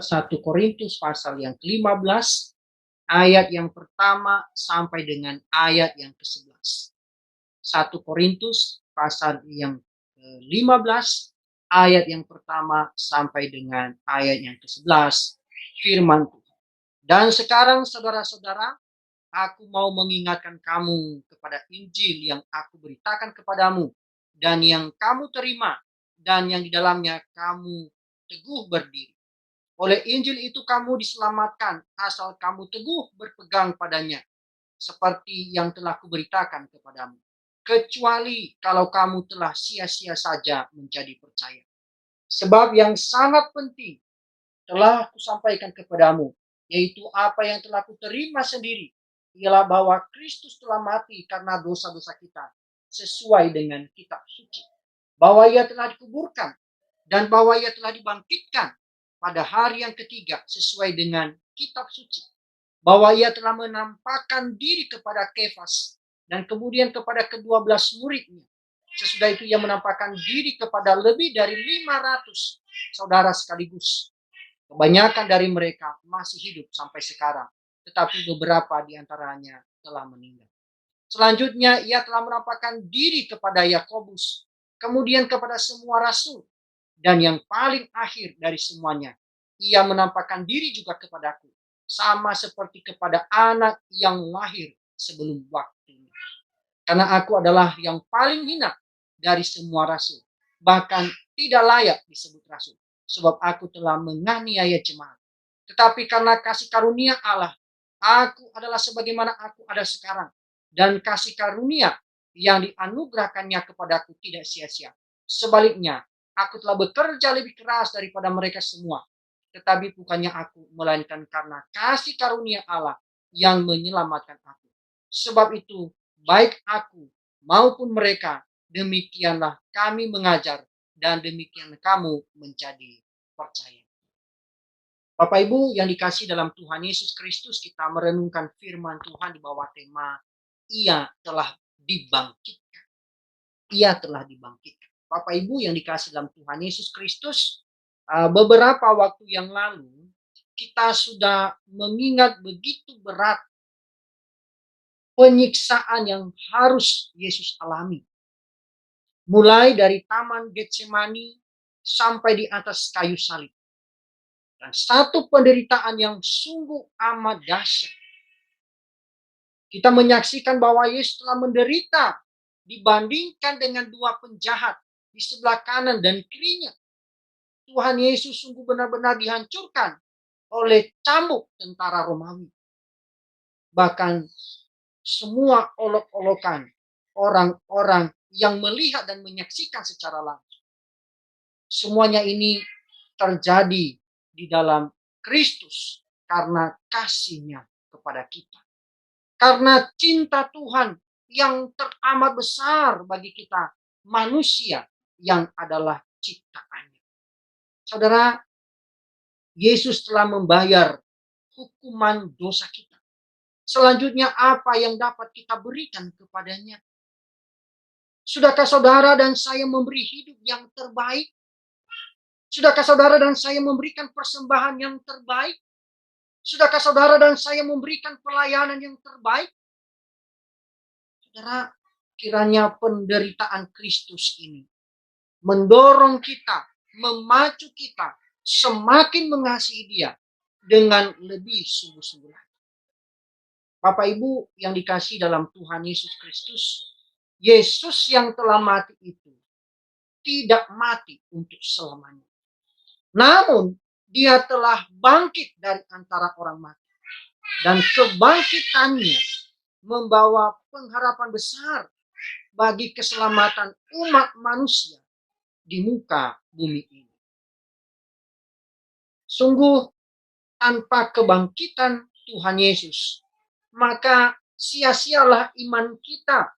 Surat 1 Korintus pasal yang ke-15, ayat yang pertama sampai dengan ayat yang ke-11. 1 Korintus pasal yang ke-15, ayat yang pertama sampai dengan ayat yang ke-11. Firman Tuhan. Dan sekarang saudara-saudara, aku mau mengingatkan kamu kepada Injil yang aku beritakan kepadamu dan yang kamu terima dan yang di dalamnya kamu teguh berdiri. Oleh Injil itu kamu diselamatkan asal kamu teguh berpegang padanya, seperti yang telah kuberitakan kepadamu. Kecuali kalau kamu telah sia-sia saja menjadi percaya. Sebab yang sangat penting telah kusampaikan kepadamu, yaitu apa yang telah kuterima sendiri, ialah bahwa Kristus telah mati karena dosa-dosa kita, sesuai dengan kitab suci. Bahwa ia telah dikuburkan, dan bahwa ia telah dibangkitkan pada hari yang ketiga sesuai dengan kitab suci. Bahwa ia telah menampakkan diri kepada Kefas dan kemudian kepada ke-12 muridnya. Sesudah itu ia menampakkan diri kepada lebih dari 500 saudara sekaligus. Kebanyakan dari mereka masih hidup sampai sekarang, tetapi beberapa di antaranya telah meninggal. Selanjutnya ia telah menampakkan diri kepada Yakobus, kemudian kepada semua rasul. Dan yang paling akhir dari semuanya, ia menampakkan diri juga kepadaku, sama seperti kepada anak yang lahir sebelum waktunya. Karena aku adalah yang paling hina dari semua rasul, bahkan tidak layak disebut rasul, sebab aku telah menganiaya jemaat. Tetapi karena kasih karunia Allah, aku adalah sebagaimana aku ada sekarang, dan kasih karunia yang dianugerahkannya kepadaku tidak sia-sia. Sebaliknya, aku telah bekerja lebih keras daripada mereka semua. Tetapi bukannya aku, melainkan karena kasih karunia Allah yang menyelamatkan aku. Sebab itu, baik aku maupun mereka, demikianlah kami mengajar, dan demikian kamu menjadi percaya. Bapak Ibu yang dikasih dalam Tuhan Yesus Kristus, kita merenungkan firman Tuhan di bawah tema, Ia telah dibangkitkan. Ia telah dibangkitkan. Bapak Ibu yang dikasih dalam Tuhan Yesus Kristus, beberapa waktu yang lalu kita sudah mengingat begitu berat penyiksaan yang harus Yesus alami. Mulai dari Taman Getsemani sampai di atas kayu salib. Dan satu penderitaan yang sungguh amat dahsyat. Kita menyaksikan bahwa Yesus telah menderita dibandingkan dengan dua penjahat di sebelah kanan dan kirinya. Tuhan Yesus sungguh benar-benar dihancurkan oleh cambuk tentara Romawi. Bahkan semua olok-olokan orang-orang yang melihat dan menyaksikan secara langsung. Semuanya ini terjadi di dalam Kristus karena kasih-Nya kepada kita. Karena cinta Tuhan yang teramat besar bagi kita, manusia yang adalah ciptaannya. Saudara, Yesus telah membayar hukuman dosa kita. Selanjutnya apa yang dapat kita berikan kepadanya? Sudahkah saudara dan saya memberi hidup yang terbaik? Sudahkah saudara dan saya memberikan persembahan yang terbaik? Sudahkah saudara dan saya memberikan pelayanan yang terbaik? Saudara, kiranya penderitaan Kristus ini mendorong kita, memacu kita semakin mengasihi Dia dengan lebih sungguh-sungguh. Bapak Ibu yang dikasihi dalam Tuhan Yesus Kristus, Yesus yang telah mati itu tidak mati untuk selamanya. Namun Dia telah bangkit dari antara orang mati. Dan kebangkitannya membawa pengharapan besar bagi keselamatan umat manusia di muka bumi ini. Sungguh tanpa kebangkitan Tuhan Yesus, maka sia-sialah iman kita,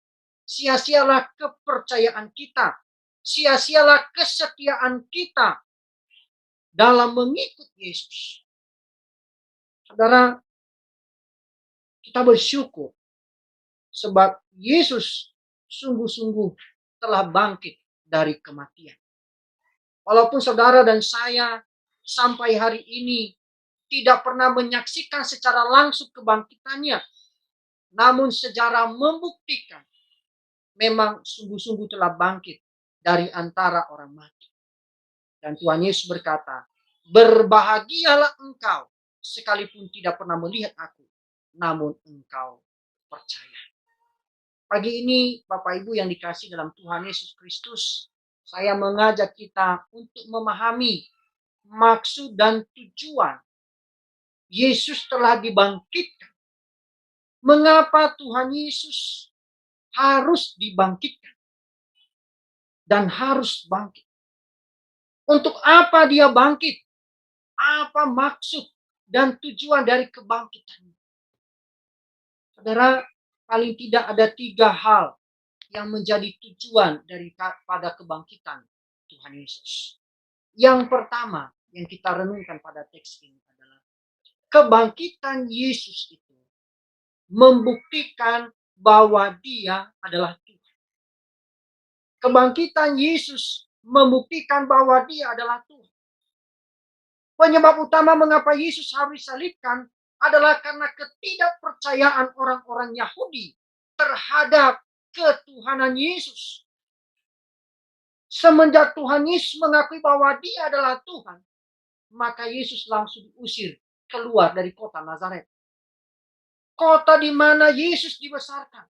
sia-sialah kepercayaan kita, sia-sialah kesetiaan kita dalam mengikut Yesus. Saudara, kita bersyukur sebab Yesus sungguh-sungguh telah bangkit dari kematian. Walaupun saudara dan saya sampai hari ini tidak pernah menyaksikan secara langsung kebangkitannya. Namun sejarah membuktikan memang sungguh-sungguh telah bangkit dari antara orang mati. Dan Tuhan Yesus berkata, berbahagialah engkau sekalipun tidak pernah melihat aku, namun engkau percaya. Pagi ini Bapak Ibu yang dikasih dalam Tuhan Yesus Kristus, saya mengajak kita untuk memahami maksud dan tujuan Yesus telah dibangkitkan. Mengapa Tuhan Yesus harus dibangkitkan dan harus bangkit? Untuk apa dia bangkit? Apa maksud dan tujuan dari kebangkitannya? Saudara, paling tidak ada 3 hal yang menjadi tujuan daripada kebangkitan Tuhan Yesus. Yang pertama yang kita renungkan pada teks ini adalah kebangkitan Yesus itu membuktikan bahwa dia adalah Tuhan. Kebangkitan Yesus membuktikan bahwa dia adalah Tuhan. Penyebab utama mengapa Yesus harus disalibkan adalah karena ketidakpercayaan orang-orang Yahudi terhadap ketuhanan Yesus. Semenjak Tuhan Yesus mengakui bahwa dia adalah Tuhan, maka Yesus langsung diusir keluar dari kota Nazaret. Kota di mana Yesus dibesarkan.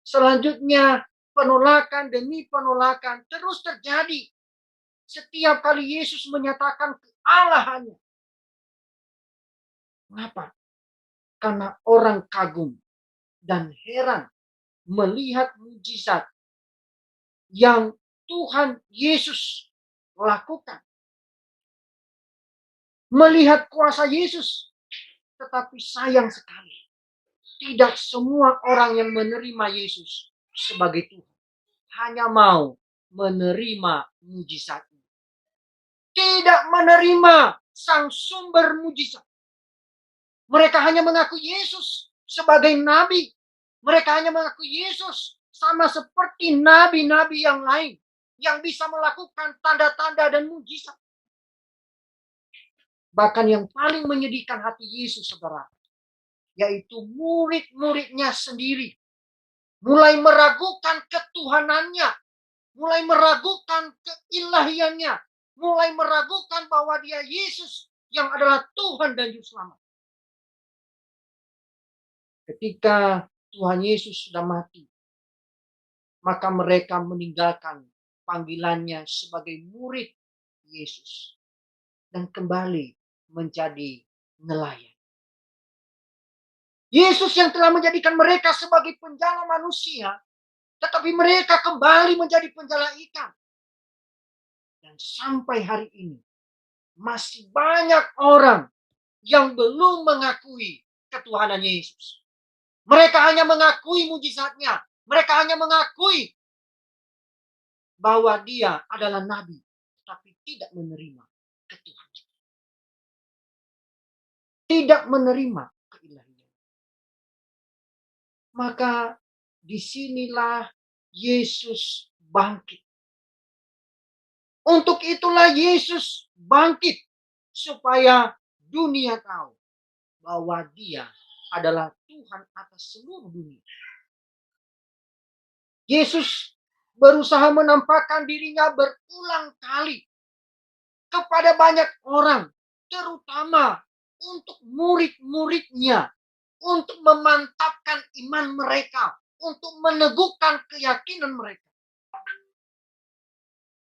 Selanjutnya penolakan demi penolakan terus terjadi. Setiap kali Yesus menyatakan kealahannya. Mengapa? Karena orang kagum dan heran melihat mujizat yang Tuhan Yesus lakukan. Melihat kuasa Yesus. Tetapi sayang sekali, tidak semua orang yang menerima Yesus sebagai Tuhan hanya mau menerima mujizatnya. Tidak menerima sang sumber mujizat. Mereka hanya mengaku Yesus sebagai nabi. Mereka hanya mengaku Yesus sama seperti nabi-nabi yang lain yang bisa melakukan tanda-tanda dan mujizat. Bahkan yang paling menyedihkan hati Yesus, saudara, yaitu murid-muridnya sendiri mulai meragukan ketuhanannya, mulai meragukan keilahiannya, mulai meragukan bahwa dia Yesus yang adalah Tuhan dan Juru Selamat. Ketika Tuhan Yesus sudah mati, maka mereka meninggalkan panggilannya sebagai murid Yesus dan kembali menjadi nelayan. Yesus yang telah menjadikan mereka sebagai penjala manusia, tetapi mereka kembali menjadi penjala ikan. Dan sampai hari ini, masih banyak orang yang belum mengakui ketuhanan Yesus. Mereka hanya mengakui mujizatnya. Mereka hanya mengakui bahwa dia adalah nabi, tapi tidak menerima ketuhanan. Tidak menerima keilahian. Maka disinilah Yesus bangkit. Untuk itulah Yesus bangkit. Supaya dunia tahu bahwa dia adalah Tuhan atas seluruh dunia. Yesus berusaha menampakkan dirinya berulang kali kepada banyak orang, terutama untuk murid-muridnya, untuk memantapkan iman mereka, untuk meneguhkan keyakinan mereka.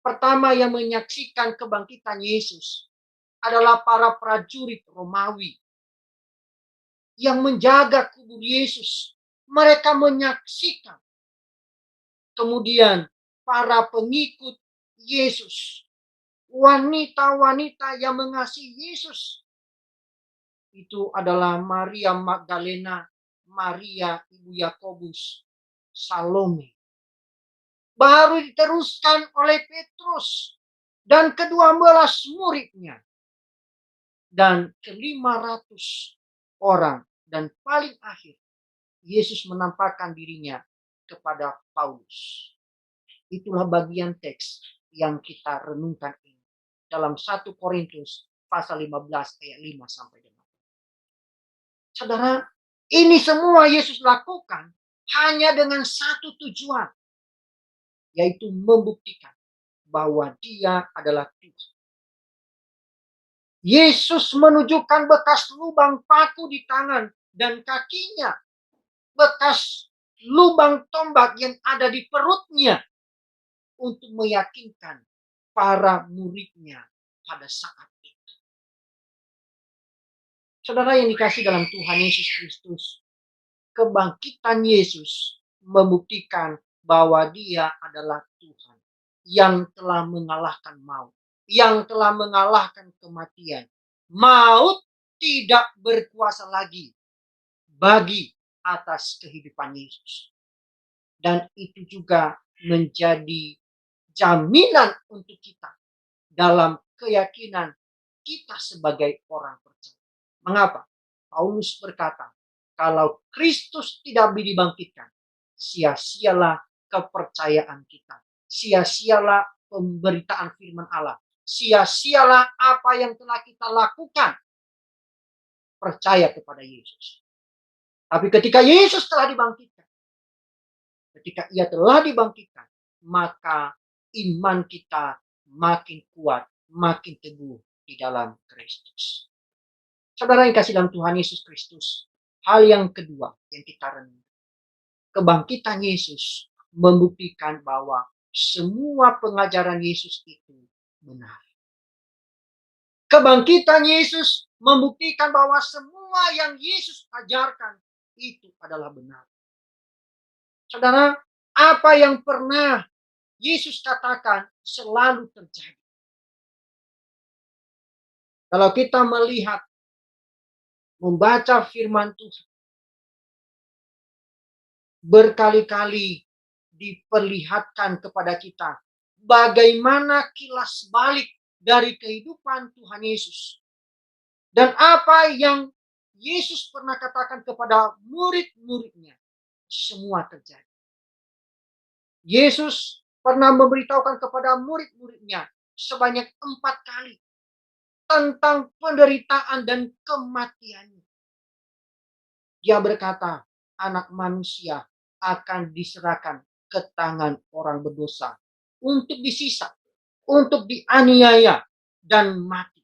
Pertama yang menyaksikan kebangkitan Yesus adalah para prajurit Romawi yang menjaga kubur Yesus. Mereka menyaksikan. Kemudian para pengikut Yesus, wanita-wanita yang mengasihi Yesus, itu adalah Maria Magdalena, Maria ibu Yakobus, Salome. Baru diteruskan oleh Petrus dan ke-12 muridnya. Dan ke-500 orang. Dan paling akhir, Yesus menampakkan dirinya kepada Paulus. Itulah bagian teks yang kita renungkan ini. dalam 1 Korintus pasal 15 ayat 5 sampai 8. Saudara, ini semua Yesus lakukan hanya dengan satu tujuan, yaitu membuktikan bahwa Dia adalah Tuhan. Yesus menunjukkan bekas lubang paku di tangan dan kakinya, bekas lubang tombak yang ada di perutnya, untuk meyakinkan para muridnya pada saat itu. Saudara yang dikasih dalam Tuhan Yesus Kristus, kebangkitan Yesus membuktikan bahwa Dia adalah Tuhan yang telah mengalahkan maut, yang telah mengalahkan kematian. Maut tidak berkuasa lagi bagi atas kehidupan Yesus. Dan itu juga menjadi jaminan untuk kita dalam keyakinan kita sebagai orang percaya. Mengapa? Paulus berkata, kalau Kristus tidak dibangkitkan, sia-sialah kepercayaan kita. Sia-sialah pemberitaan firman Allah. Sia-sialah apa yang telah kita lakukan. Percaya kepada Yesus. Tapi ketika Yesus telah dibangkitkan, ketika Ia telah dibangkitkan, maka iman kita makin kuat, makin teguh di dalam Kristus. Saudara yang kasih dalam Tuhan Yesus Kristus, hal yang kedua yang kita renungkan, kebangkitan Yesus membuktikan bahwa semua pengajaran Yesus itu benar. Kebangkitan Yesus membuktikan bahwa semua yang Yesus ajarkan itu adalah benar. Saudara, apa yang pernah Yesus katakan selalu terjadi. Kalau kita melihat, membaca firman Tuhan, berkali-kali diperlihatkan kepada kita bagaimana kilas balik dari kehidupan Tuhan Yesus. Dan apa yang Yesus pernah katakan kepada murid-muridnya, semua terjadi. Yesus pernah memberitahukan kepada murid-muridnya sebanyak 4 kali tentang penderitaan dan kematiannya. Dia berkata, anak manusia akan diserahkan ke tangan orang berdosa untuk disisa, untuk dianiaya dan mati.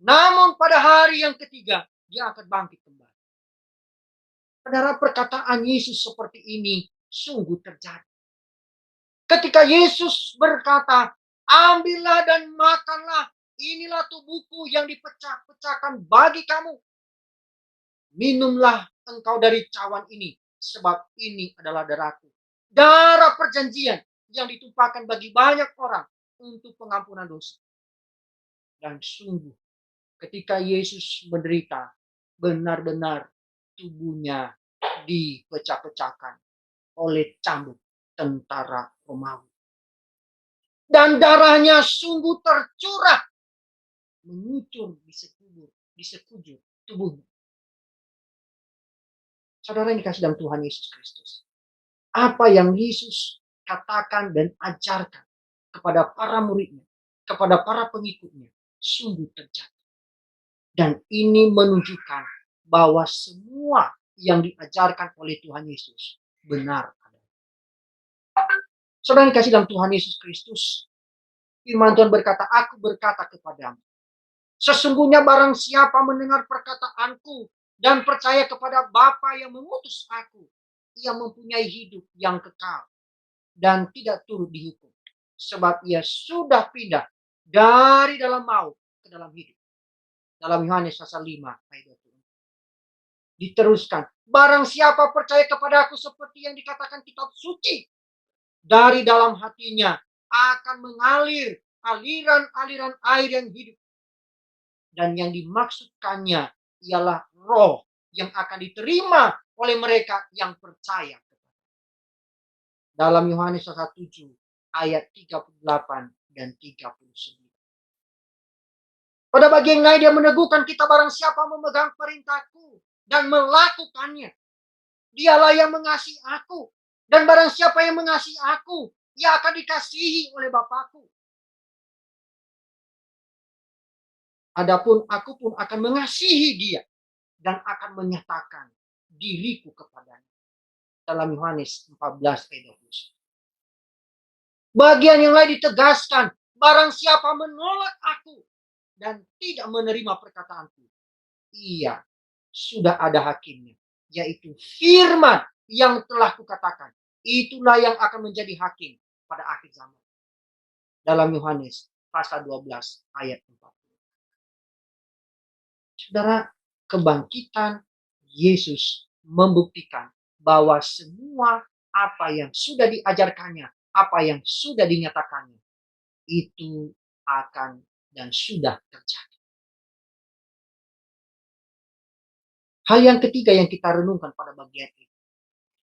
Namun pada hari yang ketiga, dia akan bangkit kembali. Saudara, perkataan Yesus seperti ini sungguh terjadi. Ketika Yesus berkata, ambillah dan makanlah, inilah tubuhku yang dipecah-pecahkan bagi kamu. Minumlah engkau dari cawan ini, sebab ini adalah darahku. Darah perjanjian yang ditumpahkan bagi banyak orang untuk pengampunan dosa. Dan sungguh, ketika Yesus menderita, benar-benar tubuhnya dipecah-pecahkan oleh cambuk tentara Romawi. Dan darahnya sungguh tercurah, mengucur di sekujur tubuhnya. Saudara yang dikasih dalam Tuhan Yesus Kristus, apa yang Yesus katakan dan ajarkan kepada para muridnya, kepada para pengikutnya, sungguh terjadi. Dan ini menunjukkan bahwa semua yang diajarkan oleh Tuhan Yesus benar. Saudara yang dikasih dalam Tuhan Yesus Kristus, firman Tuhan berkata, aku berkata kepadamu, sesungguhnya barang siapa mendengar perkataanku dan percaya kepada Bapa yang mengutus aku, ia mempunyai hidup yang kekal dan tidak turut dihukum. Sebab ia sudah pindah dari dalam maut ke dalam hidup. Dalam Yohanes pasal 5 ayat 20. Diteruskan, barang siapa percaya kepada aku seperti yang dikatakan kitab suci, dari dalam hatinya akan mengalir aliran-aliran air yang hidup. Dan yang dimaksudkannya ialah roh yang akan diterima oleh mereka yang percaya. Dalam Yohanes 7 ayat 38 dan 39. Pada bagian lain dia meneguhkan kita, barang siapa memegang perintahku dan melakukannya, dialah yang mengasihi aku. Dan barang siapa yang mengasihi aku, ia akan dikasihi oleh Bapakku. Adapun aku pun akan mengasihi dia dan akan menyatakan diriku kepadanya. Dalam Yohanes 14 ayat 20. Bagian yang lain ditegaskan, barang siapa menolak aku dan tidak menerima perkataanku, ia sudah ada hakimnya, yaitu firman yang telah kukatakan. Itulah yang akan menjadi hakim pada akhir zaman. Dalam Yohanes pasal 12 ayat 40. Saudara, kebangkitan Yesus membuktikan bahwa semua apa yang sudah diajarkannya, apa yang sudah dinyatakannya, itu akan dan sudah terjadi. Hal yang ketiga yang kita renungkan pada bagian ini.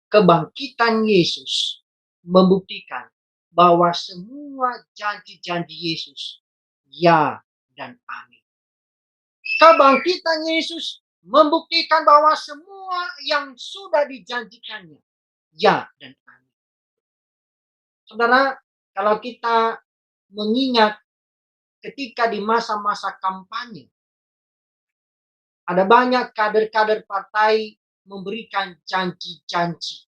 Kebangkitan Yesus membuktikan bahwa semua janji-janji Yesus ya dan amin. Kebangkitan Yesus membuktikan bahwa semua yang sudah dijanjikannya ya dan amin. Saudara, kalau kita mengingat ketika di masa-masa kampanye, ada banyak kader-kader partai memberikan janji-janji.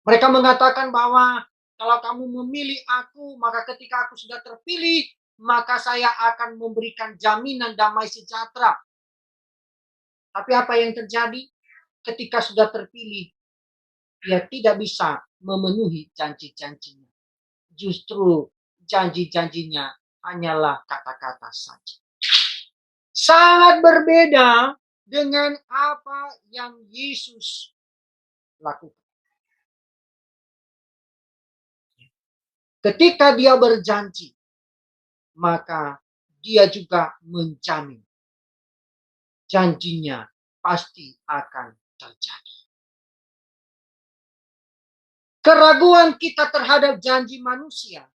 Mereka mengatakan bahwa kalau kamu memilih aku, maka ketika aku sudah terpilih, maka saya akan memberikan jaminan damai sejahtera. Tapi apa yang terjadi? Ketika sudah terpilih, dia tidak bisa memenuhi janji-janjinya. Justru janji-janjinya hanyalah kata-kata saja. Sangat berbeda dengan apa yang Yesus lakukan. Ketika dia berjanji, maka dia juga menjamin janjinya pasti akan terjadi. Keraguan kita terhadap janji manusia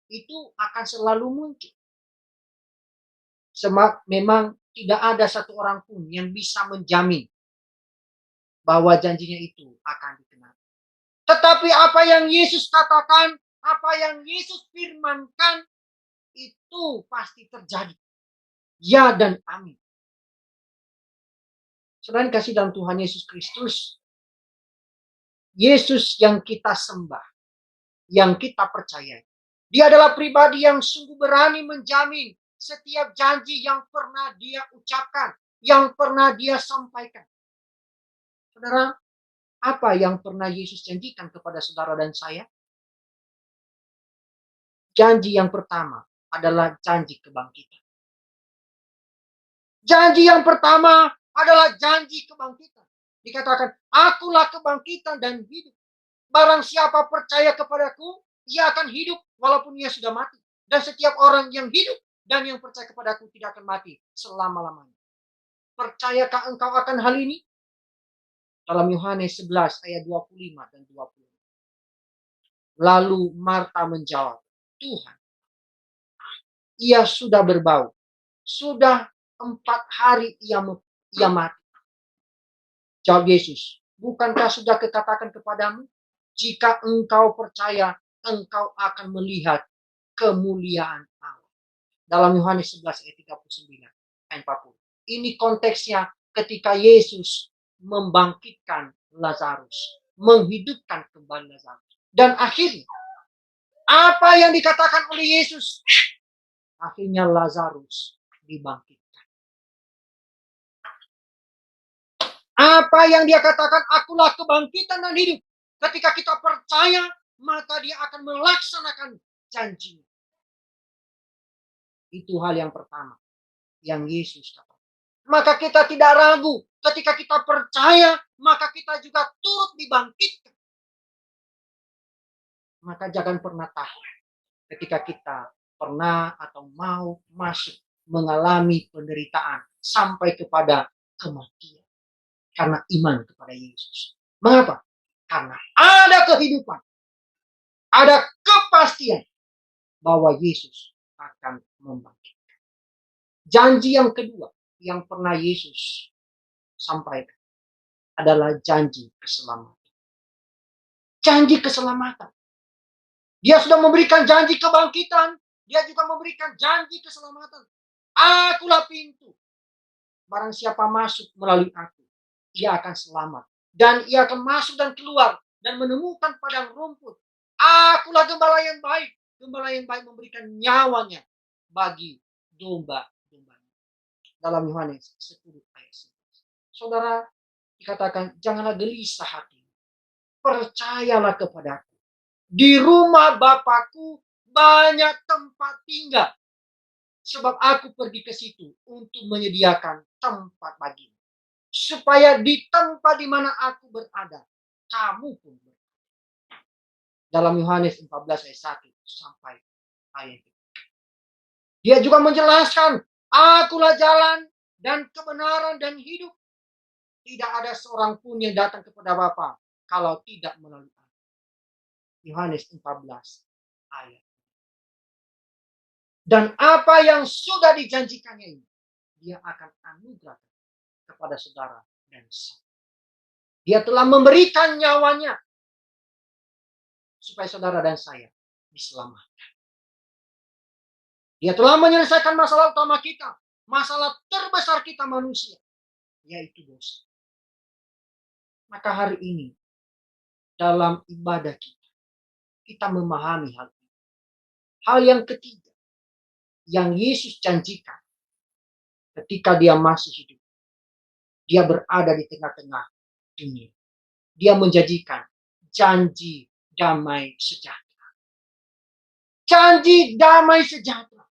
itu akan selalu muncul. Memang tidak ada satu orang pun yang bisa menjamin bahwa janjinya itu akan digenapi. Tetapi apa yang Yesus katakan, apa yang Yesus firmankan, itu pasti terjadi. Ya dan amin. Saudara kasih dalam Tuhan Yesus Kristus, Yesus yang kita sembah, yang kita percayai. Dia adalah pribadi yang sungguh berani menjamin setiap janji yang pernah dia ucapkan, yang pernah dia sampaikan. Saudara, apa yang pernah Yesus janjikan kepada saudara dan saya? Janji yang pertama adalah janji kebangkitan. Janji yang pertama adalah janji kebangkitan. Dikatakan, akulah kebangkitan dan hidup. Barang siapa percaya kepadaku, ia akan hidup walaupun ia sudah mati. Dan setiap orang yang hidup dan yang percaya kepadaku tidak akan mati selama-lamanya. Percayakah engkau akan hal ini? Dalam Yohanes 11 ayat 25 dan 20. Lalu Marta menjawab, Tuhan, ia sudah berbau. Sudah 4 hari ia mati. Jawab Yesus, bukankah sudah kukatakan kepadamu, jika engkau percaya, engkau akan melihat kemuliaan Allah. Dalam Yohanes 11 ayat 39 ayat 40. Ini konteksnya ketika Yesus membangkitkan Lazarus, menghidupkan kembali Lazarus. Dan akhirnya, apa yang dikatakan oleh Yesus? Akhirnya Lazarus dibangkitkan. Apa yang dia katakan, akulah kebangkitan dan hidup. Ketika kita percaya, maka dia akan melaksanakan janjinya. Itu hal yang pertama yang Yesus katakan. Maka kita tidak ragu. Ketika kita percaya, maka kita juga turut dibangkitkan. Maka jangan pernah takut ketika kita pernah atau mau masuk mengalami penderitaan sampai kepada kematian. Karena iman kepada Yesus. Mengapa? Karena ada kehidupan. Ada kepastian bahwa Yesus akan membangkitkan. Janji yang kedua yang pernah Yesus sampaikan adalah janji keselamatan. Janji keselamatan. Dia sudah memberikan janji kebangkitan. Dia juga memberikan janji keselamatan. Akulah pintu. Barang siapa masuk melalui aku, ia akan selamat. Dan ia akan masuk dan keluar dan menemukan padang rumput. Akulah gembala yang baik. Gembala yang baik memberikan nyawanya bagi domba-dombanya. Dalam Yohanes 10 ayat 11. Saudara, dikatakan janganlah gelisah hati. Percayalah kepadaku. Di rumah Bapakku banyak tempat tinggal. Sebab aku pergi ke situ untuk menyediakan tempat bagimu. Supaya di tempat di mana aku berada, kamu pun berada. Dalam Yohanes 14 ayat 1 sampai ayat 2. Dia juga menjelaskan, akulah jalan dan kebenaran dan hidup. Tidak ada seorang pun yang datang kepada Bapa kalau tidak melalui aku. Yohanes 14 ayat. Dan apa yang sudah dijanjikannya ini, dia akan anugerahkan kepada saudara dan saya. Dia telah memberikan nyawanya supaya saudara dan saya diselamatkan. Dia telah menyelesaikan masalah utama kita, masalah terbesar kita manusia, yaitu dosa. Maka hari ini dalam ibadah kita memahami hal ini. Hal yang ketiga yang Yesus janjikan ketika dia masih hidup. Dia berada di tengah-tengah dunia. Dia menjanjikan janji damai sejahtera. Janji damai sejahtera.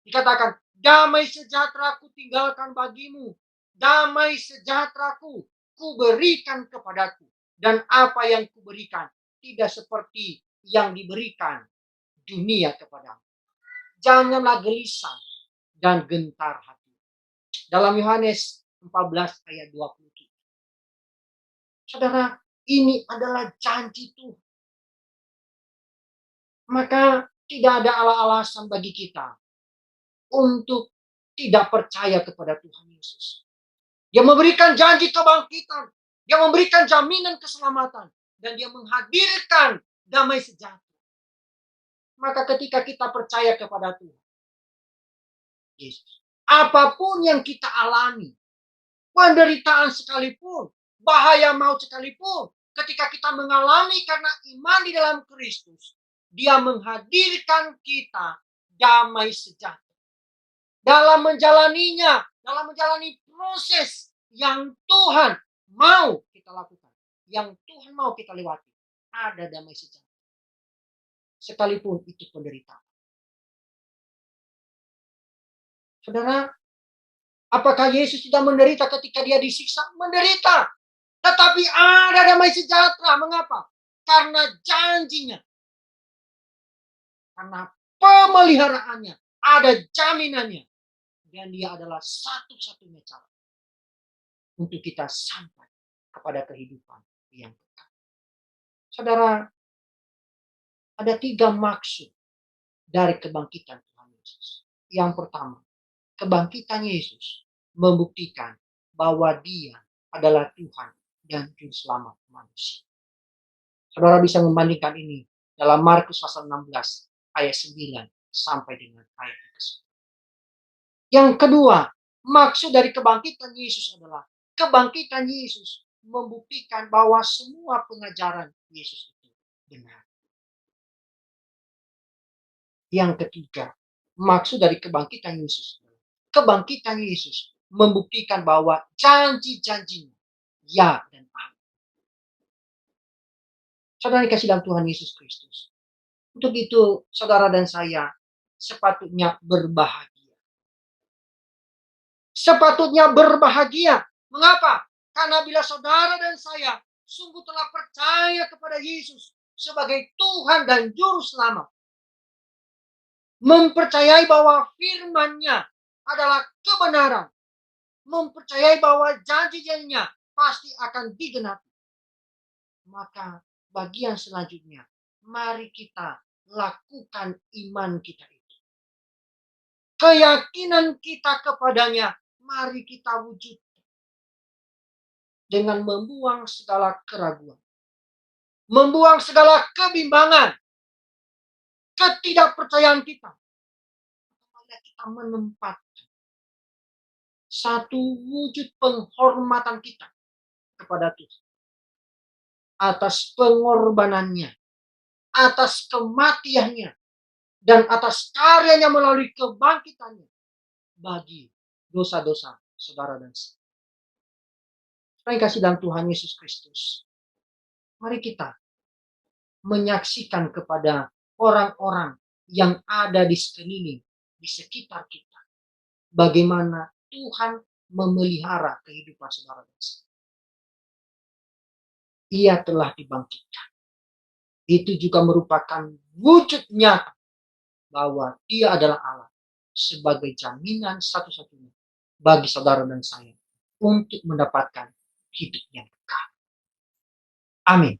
Dikatakan, damai sejahtera ku tinggalkan bagimu. Damai sejahtera-Ku berikan kepadaku. Dan apa yang ku berikan tidak seperti yang diberikan dunia kepadamu. Janganlah gelisah dan gentar hati. Dalam Yohanes 14 ayat 27. Saudara, ini adalah janji Tuhan. Maka tidak ada alasan bagi kita untuk tidak percaya kepada Tuhan Yesus. Dia memberikan janji kebangkitan. Dia memberikan jaminan keselamatan. Dan dia menghadirkan damai sejahtera. Maka ketika kita percaya kepada Tuhan Yesus, apapun yang kita alami, penderitaan sekalipun, bahaya maut sekalipun, ketika kita mengalami karena iman di dalam Kristus, dia menghadirkan kita damai sejahtera. Dalam menjalaninya, dalam menjalani proses yang Tuhan mau kita lakukan, yang Tuhan mau kita lewati, ada damai sejahtera. Sekalipun itu penderitaan. Saudara, apakah Yesus tidak menderita ketika dia disiksa? Menderita. Tetapi ada damai sejahtera. Mengapa? Karena janjinya. Karena pemeliharaannya. Ada jaminannya. Dan dia adalah satu-satunya cara untuk kita sampai kepada kehidupan yang kekal. Saudara, ada 3 maksud dari kebangkitan Tuhan Yesus. Yang pertama, kebangkitan Yesus membuktikan bahwa dia adalah Tuhan dan Juru Selamat manusia. Saudara bisa membandingkan ini dalam Markus pasal 16 ayat 9 sampai dengan ayat 10. Yang kedua, maksud dari kebangkitan Yesus adalah kebangkitan Yesus membuktikan bahwa semua pengajaran Yesus itu benar. Yang ketiga, maksud dari kebangkitan Yesus adalah kebangkitan Yesus membuktikan bahwa janji-janjinya ya dan amin. Saudara dikasih dalam Tuhan Yesus Kristus. Untuk itu, saudara dan saya sepatutnya berbahagia. Sepatutnya berbahagia. Mengapa? Karena bila saudara dan saya sungguh telah percaya kepada Yesus sebagai Tuhan dan Juru Selamat, mempercayai bahwa firman-Nya adalah kebenaran, mempercayai bahwa janji-janjinya pasti akan digenapi, maka bagian selanjutnya, mari kita lakukan iman kita itu. Keyakinan kita kepadanya, mari kita wujudkan. Dengan membuang segala keraguan. Membuang segala kebimbangan. Ketidakpercayaan kita. Kita menempatkan satu wujud penghormatan kita kepada Tuhan atas pengorbanannya, atas kematiannya, dan atas karyanya melalui kebangkitannya bagi dosa-dosa saudara dan saya. Saudara yang kasih dalam Tuhan Yesus Kristus, mari kita menyaksikan kepada orang-orang yang ada di sekeliling, di sekitar kita, bagaimana Tuhan memelihara kehidupan saudara dan saya. Ia telah dibangkitkan. Itu juga merupakan wujud nyata bahwa Dia adalah Allah sebagai jaminan satu-satunya bagi saudara dan saya untuk mendapatkan hidup yang kekal. Amin.